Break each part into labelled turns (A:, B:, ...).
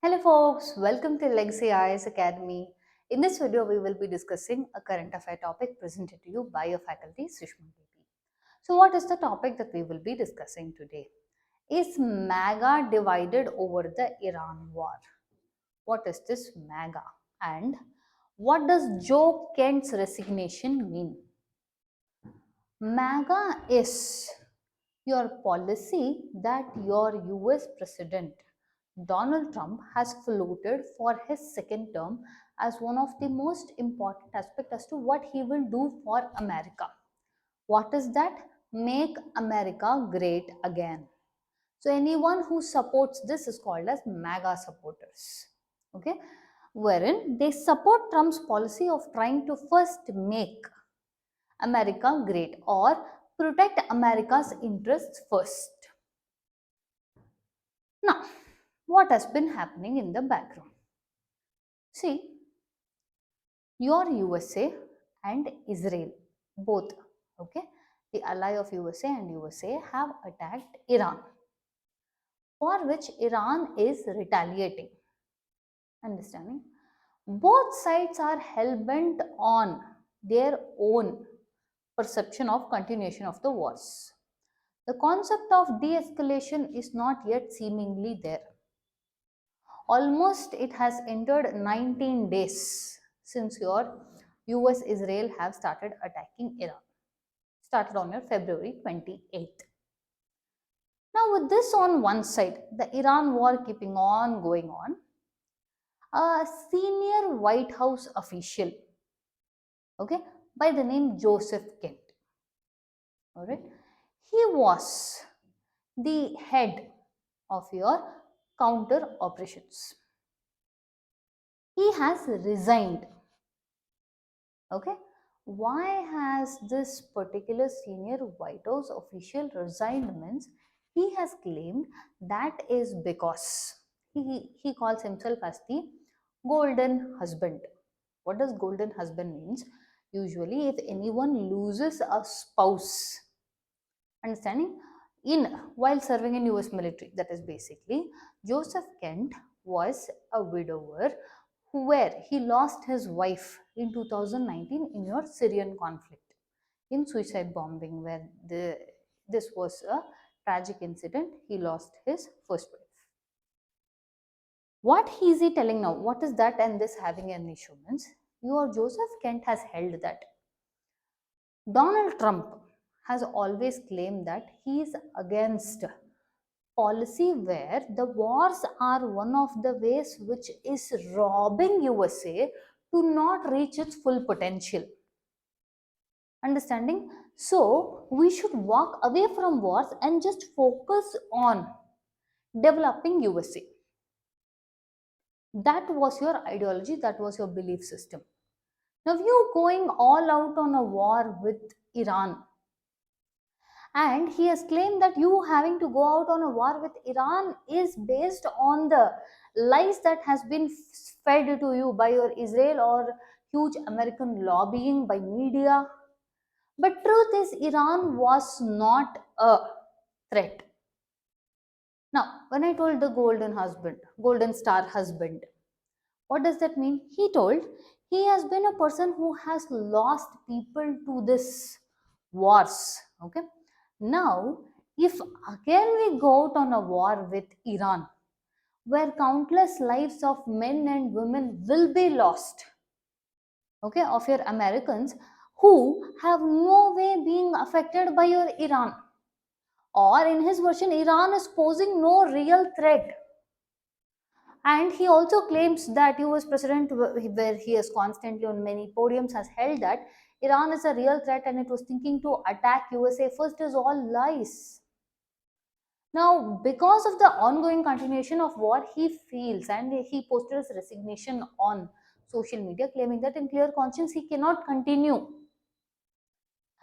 A: Hello folks, welcome to Legacy IAS Academy. In this video, we will be discussing a current affair topic presented to you by your faculty, Sushma Devi. So what is the topic that we will be discussing today? Is MAGA divided over the Iran war? What is this MAGA? And what does Joe Kent's resignation mean? MAGA is your policy that your US President Donald Trump has floated for his second term as one of the most important aspects as to what he will do for America. What is that? Make America great again. So anyone who supports this is called as MAGA supporters. Okay, wherein they support Trump's policy of trying to first make America great or protect America's interests first. Now, what has been happening in the background? See, your USA and Israel, both, okay, the ally of USA and USA have attacked Iran, for which Iran is retaliating. Understanding? Both sides are hell-bent on their own perception of continuation of the wars. The concept of de-escalation is not yet seemingly there. Almost it has entered 19 days since your US Israel have started attacking Iran. Started on your February 28th. Now with this on one side, the Iran war keeping on going on, a senior White House official, okay, by the name Joseph Kent, all right, he was the head of your counter operations. He has resigned. Okay, why has this particular senior White House official resigned? Means he has claimed that is because he calls himself as the golden husband. What does golden husband means? Usually if anyone loses a spouse, understanding, in while serving in US military, that is basically Joseph Kent was a widower where he lost his wife in 2019 in your Syrian conflict in suicide bombing, where this was a tragic incident. He lost his first wife. What is he telling now? What is that and this having an issue means? Your Joseph Kent has held that Donald Trump has always claimed that he is against policy where the wars are one of the ways which is robbing USA to not reach its full potential. Understanding? So we should walk away from wars and just focus on developing USA. That was your ideology, that was your belief system. Now you going all out on a war with Iran, and he has claimed that you having to go out on a war with Iran is based on the lies that has been fed to you by your Israel or huge American lobbying by media. But truth is, Iran was not a threat. Now, when I told the golden husband, golden star husband, what does that mean? He told he has been a person who has lost people to this wars. Okay. Now, if again we go out on a war with Iran, where countless lives of men and women will be lost, okay, of your Americans who have no way being affected by your Iran, or in his version, Iran is posing no real threat. And he also claims that US president, where he has constantly on many podiums has held that Iran is a real threat and it was thinking to attack USA first, is all lies. Now, because of the ongoing continuation of war, he feels, and he posted his resignation on social media, claiming that in clear conscience he cannot continue.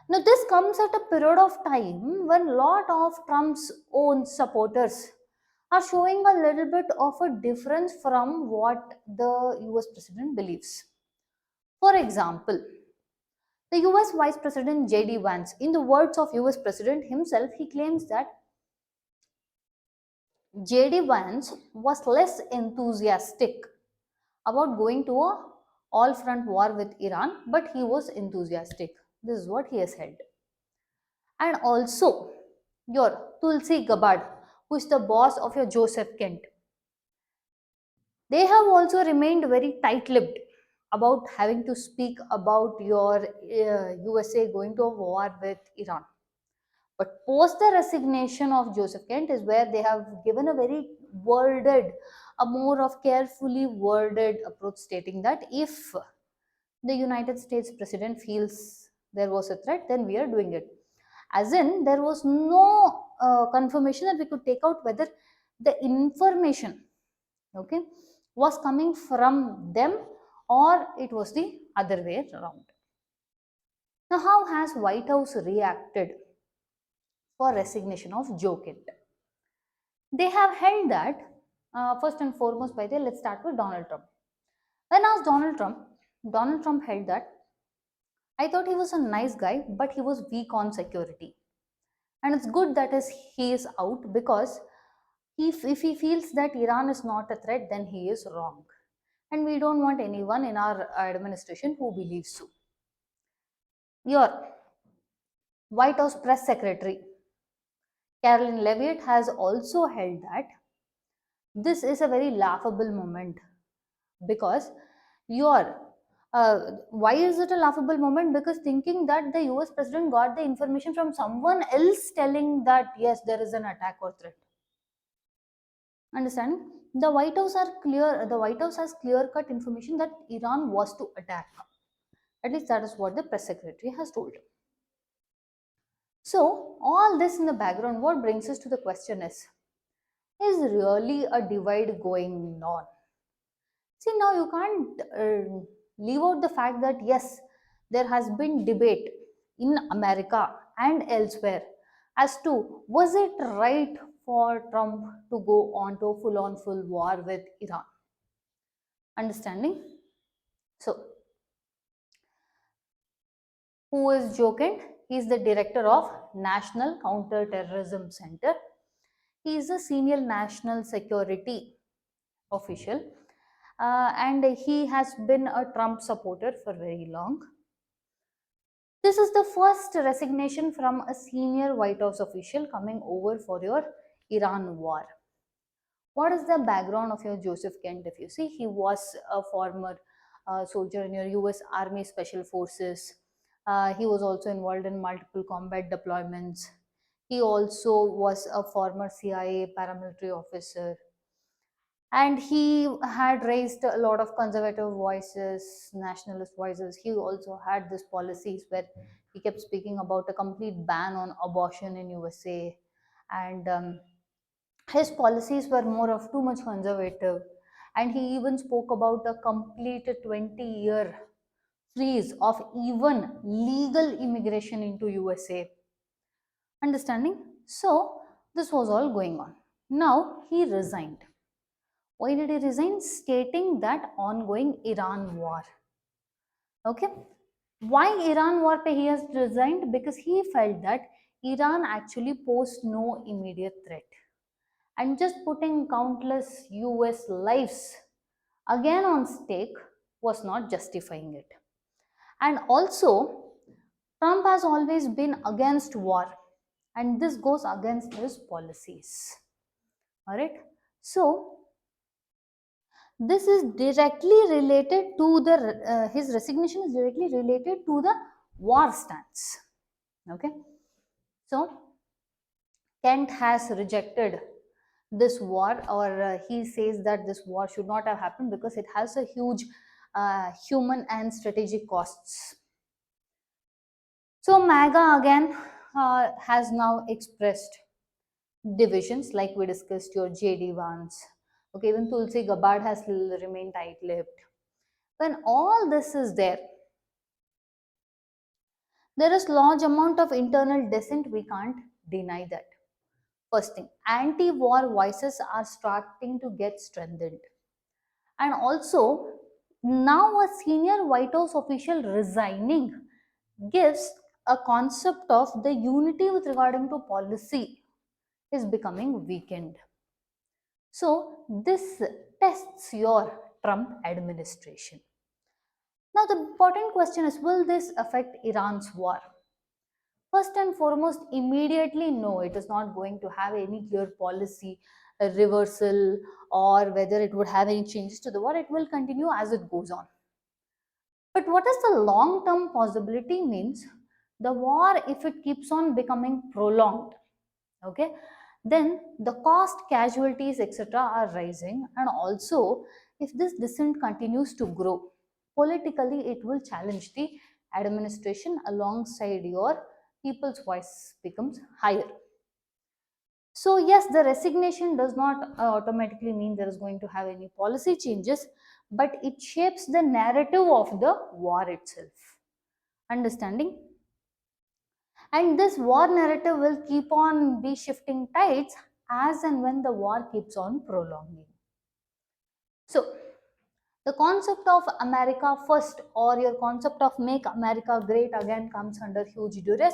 A: Now, this comes at a period of time when a lot of Trump's own supporters are showing a little bit of a difference from what the US president believes. For example, the US Vice President J.D. Vance, in the words of US President himself, he claims that JD Vance was less enthusiastic about going to a all front war with Iran, but he was enthusiastic. This is what he has said. And also, your Tulsi Gabbard, who is the boss of your Joseph Kent, they have also remained very tight lipped about having to speak about your USA going to a war with Iran. But post the resignation of Joseph Kent is where they have given a very worded, a more of carefully worded approach stating that if the United States president feels there was a threat, then we are doing it. As in, there was no confirmation that we could take out whether the information, okay, was coming from them or it was the other way around. Now, how has White House reacted for resignation of Joe Kent? They have held that, first and foremost, by the let's start with Donald Trump. When asked Donald Trump held that I thought he was a nice guy, but he was weak on security. And it's good that he is out because if he feels that Iran is not a threat, then he is wrong. And we don't want anyone in our administration who believes so. Your White House press secretary, Caroline Levitt, has also held that this is a very laughable moment because your why is it a laughable moment? Because thinking that the US president got the information from someone else telling that yes, there is an attack or threat. Understand? The White House has clear cut information that Iran was to attack. At least that is what the press secretary has told. So, all this in the background, what brings us to the question is really a divide going on? See, now you can't leave out the fact that yes, there has been debate in America and elsewhere as to was it right for Trump to go on to a full war with Iran? Understanding? So, who is Joe Kent? He is the director of National Counterterrorism Center. He is a senior national security official, and he has been a Trump supporter for very long. This is the first resignation from a senior White House official coming over for your Iran war. What is the background of your Joseph Kent? If you see, he was a former soldier in your US Army Special Forces. He was also involved in multiple combat deployments. He also was a former CIA paramilitary officer. And he had raised a lot of conservative voices, nationalist voices. He also had these policies where he kept speaking about a complete ban on abortion in USA. And his policies were more of too much conservative, and he even spoke about a complete 20-year freeze of even legal immigration into USA. Understanding? So this was all going on. Now he resigned. Why did he resign? Stating that ongoing Iran war. Okay, why Iran war pe he has resigned? Because he felt that Iran actually posed no immediate threat, and just putting countless US lives again on stake was not justifying it. And also, Trump has always been against war, and this goes against his policies. All right. So, this is directly related to the his resignation is directly related to the war stance. Okay. So, Kent has rejected this war, or he says that this war should not have happened because it has a huge human and strategic costs. So MAGA again has now expressed divisions, like we discussed your JD Vance. Okay, even Tulsi Gabbard has remained tight-lipped. When all this is there is large amount of internal dissent. We can't deny that. First thing, anti-war voices are starting to get strengthened. And also, now a senior White House official resigning gives a concept of the unity with regarding to policy is becoming weakened. So this tests your Trump administration. Now the important question is, will this affect Iran's war? First and foremost, immediately no, it is not going to have any clear policy reversal, or whether it would have any changes to the war. It will continue as it goes on. But what is the long term possibility means, the war, if it keeps on becoming prolonged, okay, then the cost, casualties, etc. are rising, and also if this dissent continues to grow politically, it will challenge the administration alongside your people's voice becomes higher. So yes, the resignation does not automatically mean there is going to have any policy changes, but it shapes the narrative of the war itself. Understanding? And this war narrative will keep on be shifting tides as and when the war keeps on prolonging. So the concept of America first, or your concept of make America great again, comes under huge duress,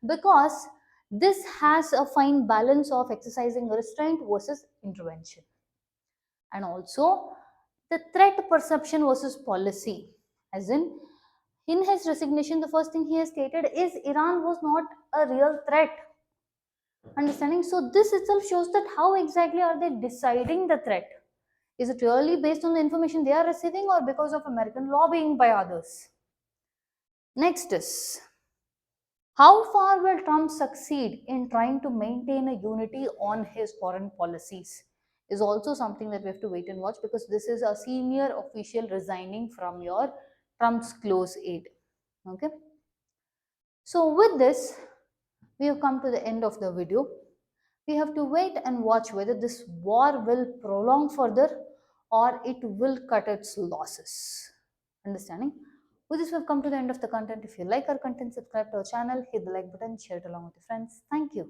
A: because this has a fine balance of exercising restraint versus intervention, and also the threat perception versus policy. As in his resignation, the first thing he has stated is Iran was not a real threat. Understanding? So this itself shows that how exactly are they deciding the threat? Is it really based on the information they are receiving, or because of American lobbying by others? Next is, how far will Trump succeed in trying to maintain a unity on his foreign policies? Is also something that we have to wait and watch, because this is a senior official resigning from your Trump's close aide. Okay. So with this, we have come to the end of the video. We have to wait and watch whether this war will prolong further, or it will cut its losses. Understanding? With this, we've come to the end of the content. If you like our content, subscribe to our channel, hit the like button, share it along with your friends. Thank you.